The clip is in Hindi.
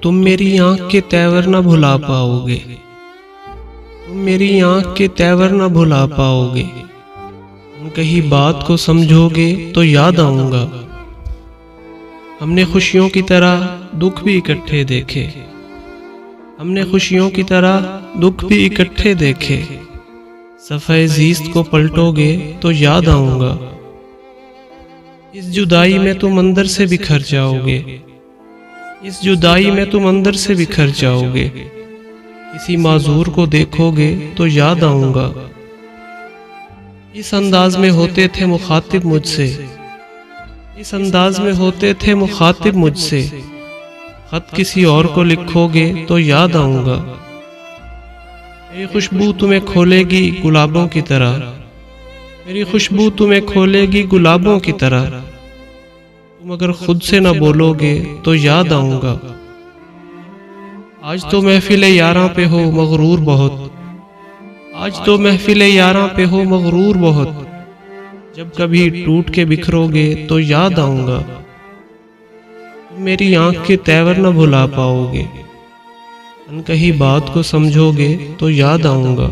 तुम मेरी आंख के तेवर न भुला पाओगे, तुम मेरी आंख के तेवर न भुला पाओगे। कहीं बात को समझोगे तो याद आऊंगा। हमने खुशियों की तरह दुख भी इकट्ठे देखे, हमने खुशियों की तरह दुख भी इकट्ठे देखे। सफ़े ज़ीस्त को पलटोगे तो याद आऊंगा। इस जुदाई में तुम अंदर से बिखर जाओगे, इस जुदाई में तुम अंदर से बिखर जाओगे। किसी माजूर को देखोगे तो याद आऊंगा। इस अंदाज में होते थे मुखातिब मुझसे, इस अंदाज में होते थे मुखातिब मुझसे। खत किसी और को लिखोगे तो याद आऊंगा। मेरी खुशबू तुम्हें खोलेगी गुलाबों की तरह, मेरी खुशबू तुम्हें खोलेगी गुलाबों की तरह। तुम अगर खुद से न बोलोगे तो याद आऊंगा। आज तो महफिल यारां पे हो मगरूर बहुत, आज तो महफिल यारां पे हो मगरूर बहुत। जब कभी टूट के बिखरोगे तो याद आऊंगा। तुम मेरी आंख के तेवर न भुला पाओगे, अनकही बात को समझोगे तो याद आऊंगा।